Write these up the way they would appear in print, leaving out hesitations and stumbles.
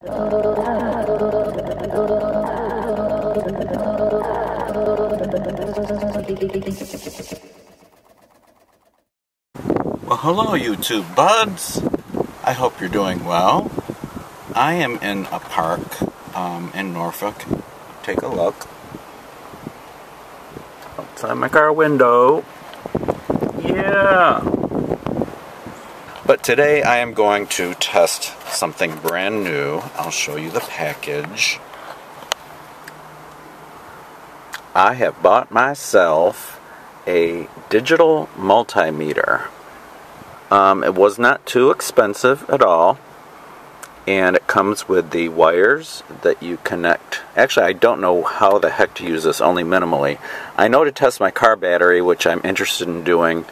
Well, hello, YouTube buds. I hope you're doing well. I am in a park in Norfolk. Take a look. Outside my car window. Yeah. But today I am going to test something brand new. I'll show you the package. I have bought myself a digital multimeter. It was not too expensive at all, and it comes with the wires that you connect. Actually, I don't know how the heck to use this, only minimally. I know to test my car battery, which I'm interested in doing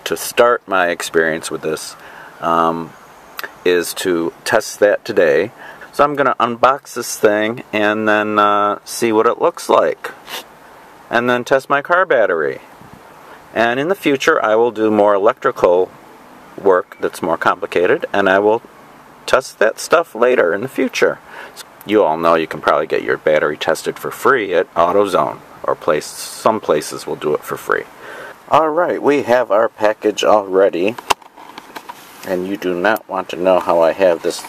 to start my experience with this, is to test that today. So I'm going to unbox this thing and then see what it looks like, and then test my car battery. And in the future, I will do more electrical work that's more complicated, and I will test that stuff later in the future. You all know you can probably get your battery tested for free at AutoZone, or some places will do it for free. Alright, we have our package already, and you do not want to know how I have this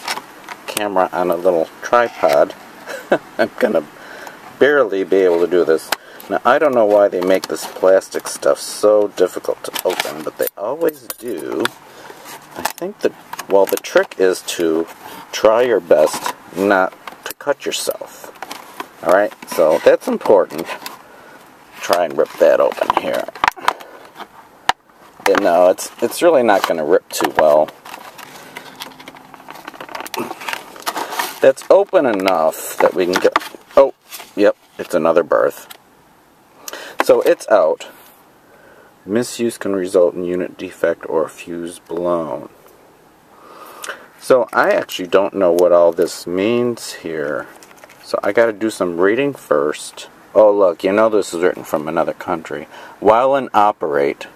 camera on a little tripod. I'm gonna barely be able to do this. Now, I don't know why they make this plastic stuff so difficult to open, but they always do. I think the trick is to try your best not to cut yourself. Alright, so that's important. Try and rip that open here. And no, it's really not going to rip too well. That's open enough that we can get... Oh, yep, it's another berth. So it's out. Misuse can result in unit defect or fuse blown. So I actually don't know what all this means here. So I got to do some reading first. Oh look, you know this is written from another country. While in operate.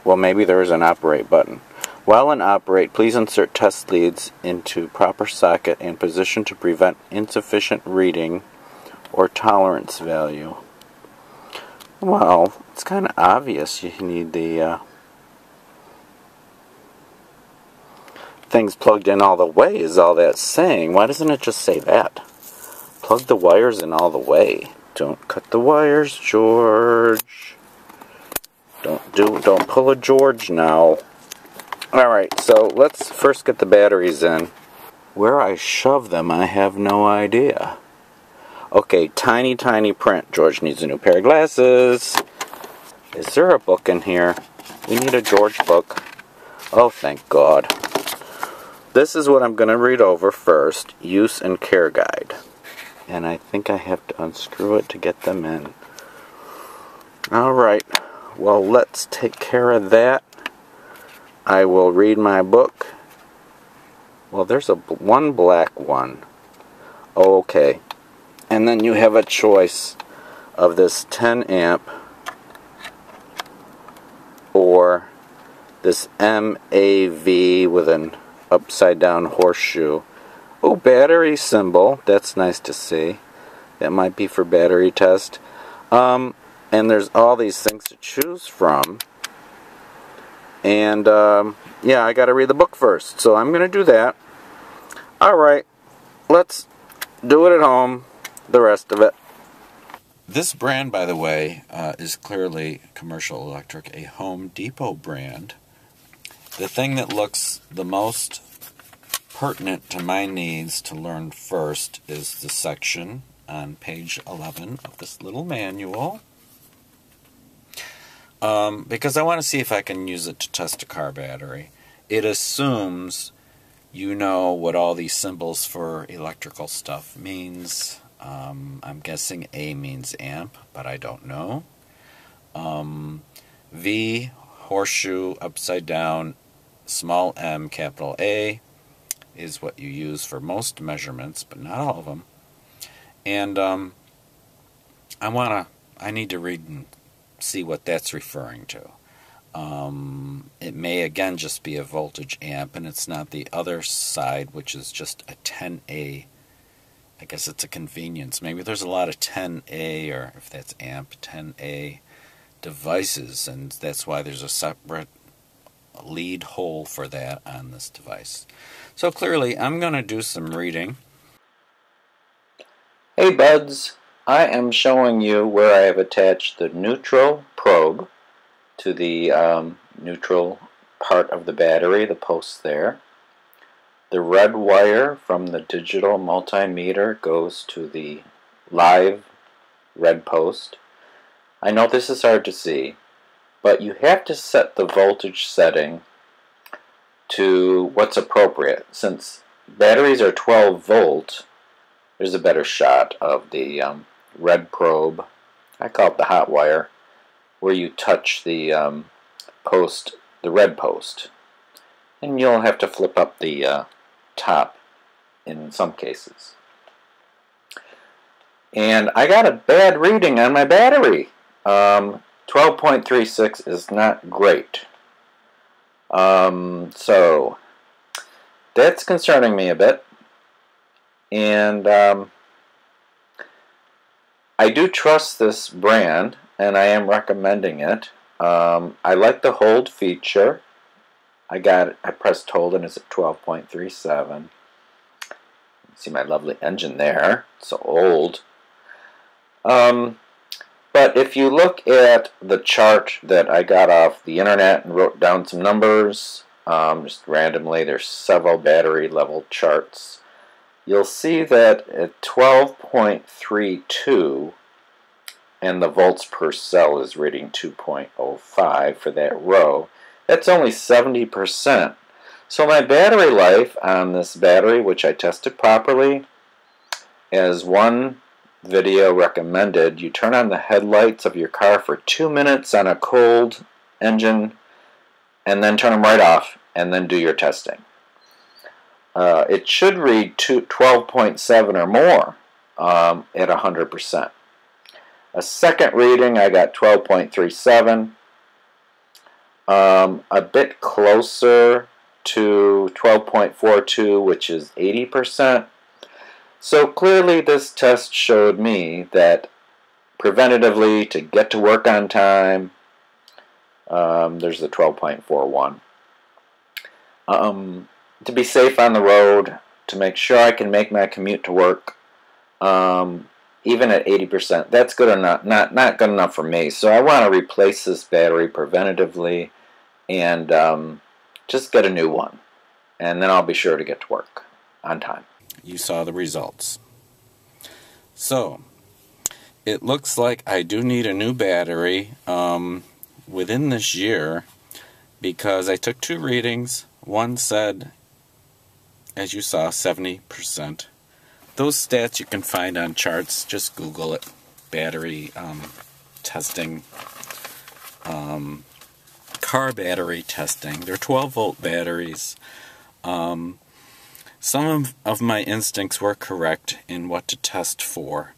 Well, maybe there is an operate button. While in operate, please insert test leads into proper socket and position to prevent insufficient reading or tolerance value. Well, it's kind of obvious you need the things plugged in all the way is all that's saying. Why doesn't it just say that? Plug the wires in all the way. Don't cut the wires, George. Don't pull a George now. Alright, so let's first get the batteries in. Where I shove them, I have no idea. Okay, tiny print. George needs a new pair of glasses. Is there a book in here? We need a George book. Oh, thank God. This is what I'm going to read over first. Use and care guide. And I think I have to unscrew it to get them in. Alright, well, let's take care of that. I will read my book. Well, there's one black one. Oh, okay. And then you have a choice of this 10 amp or this MAV with an upside down horseshoe. Oh, battery symbol. That's nice to see. That might be for battery test. And there's all these things to choose from. And yeah, I gotta read the book first. So I'm gonna do that. Alright, let's do it at home. The rest of it. This brand, by the way, is clearly Commercial Electric, a Home Depot brand. The thing that looks the most pertinent to my needs to learn first is the section on page 11 of this little manual. Because I want to see if I can use it to test a car battery. It assumes you know what all these symbols for electrical stuff means. I'm guessing A means amp, but I don't know. V, horseshoe, upside down, small m, capital A, is what you use for most measurements, but not all of them. And I need to read and see what that's referring to. It may again just be a voltage amp, and it's not the other side, which is just a 10A. I guess it's a convenience. Maybe there's a lot of 10A, or if that's amp, 10A devices, and that's why there's a separate lead hole for that on this device. So clearly, I'm going to do some reading. Hey buds, I am showing you where I have attached the neutral probe to the neutral part of the battery, the post there. The red wire from the digital multimeter goes to the live red post. I know this is hard to see, but you have to set the voltage setting to what's appropriate. Since batteries are 12 volt, there's a better shot of the red probe. I call it the hot wire, where you touch the post, the red post. And you'll have to flip up the top in some cases. And I got a bad reading on my battery. 12.36 is not great. So that's concerning me a bit. And I do trust this brand, and I am recommending it. I like the hold feature. I pressed hold and it's at 12.37. See my lovely engine there. It's so old. But if you look at the chart that I got off the internet and wrote down some numbers, just randomly, there's several battery level charts. You'll see that at 12.32, and the volts per cell is reading 2.05 for that row, that's only 70%. So my battery life on this battery, which I tested properly, as one video recommended, you turn on the headlights of your car for 2 minutes on a cold engine, and then turn them right off, and then do your testing. It should read 12.7 or more at 100%. A second reading, I got 12.37. A bit closer to 12.42, which is 80%. So clearly this test showed me that preventatively, to get to work on time, there's the 12.41. To be safe on the road, to make sure I can make my commute to work, even at 80%, that's good enough. Not good enough for me. So I want to replace this battery preventatively and just get a new one. And then I'll be sure to get to work on time. You saw the results. So, it looks like I do need a new battery within this year, because I took 2 readings. One said, as you saw, 70%. Those stats you can find on charts. Just Google it. Battery testing. Car battery testing. They're 12-volt batteries. Some of my instincts were correct in what to test for.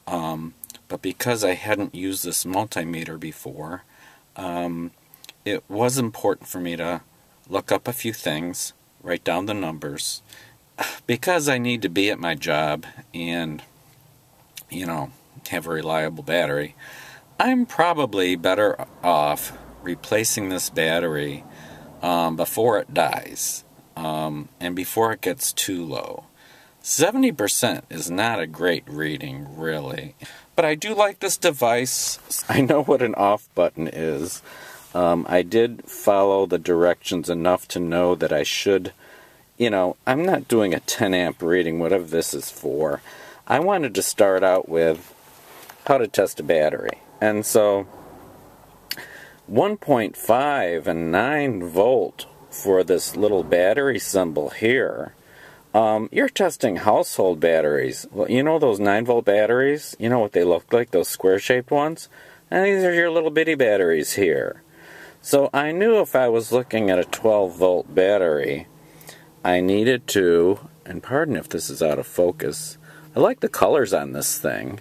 But because I hadn't used this multimeter before, it was important for me to look up a few things, write down the numbers, because I need to be at my job and, have a reliable battery. I'm probably better off replacing this battery before it dies, and before it gets too low. 70% is not a great reading, really. But I do like this device. I know what an off button is. I did follow the directions enough to know that I should, I'm not doing a 10 amp reading, whatever this is for. I wanted to start out with how to test a battery. And so 1.5 and 9 volt for this little battery symbol here. You're testing household batteries. Well, you know those 9 volt batteries? You know what they look like, those square shaped ones? And these are your little bitty batteries here. So I knew if I was looking at a 12 volt battery, I needed to, and pardon if this is out of focus, I like the colors on this thing.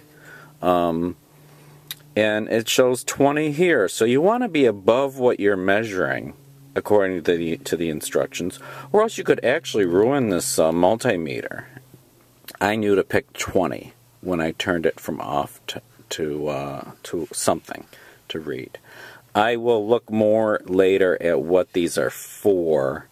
and it shows 20 here. So you want to be above what you're measuring according to the instructions, or else you could actually ruin this multimeter. I knew to pick 20 when I turned it from off to something to read. I will look more later at what these are for.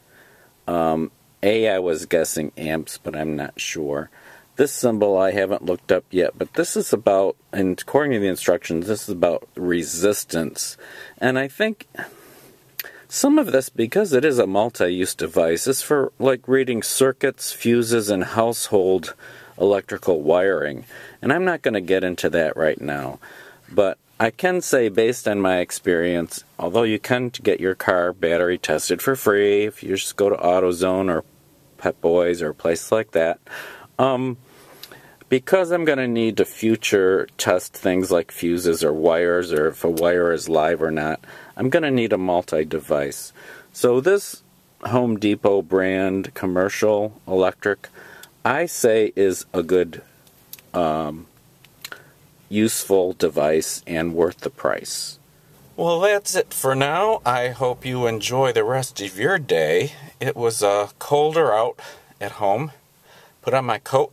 I was guessing amps, but I'm not sure. This symbol I haven't looked up yet, but this is about, and according to the instructions, this is about resistance. And I think some of this, because it is a multi-use device, is for like reading circuits, fuses, and household electrical wiring. And I'm not going to get into that right now. But I can say, based on my experience, although you can get your car battery tested for free if you just go to AutoZone or Pep Boys or a place like that, because I'm going to need to future test things like fuses or wires, or if a wire is live or not, I'm going to need a multi-device. So this Home Depot brand commercial electric, I say, is a good useful device and worth the price. Well, that's it for now. I hope you enjoy the rest of your day. It was colder out at home. Put on my coat,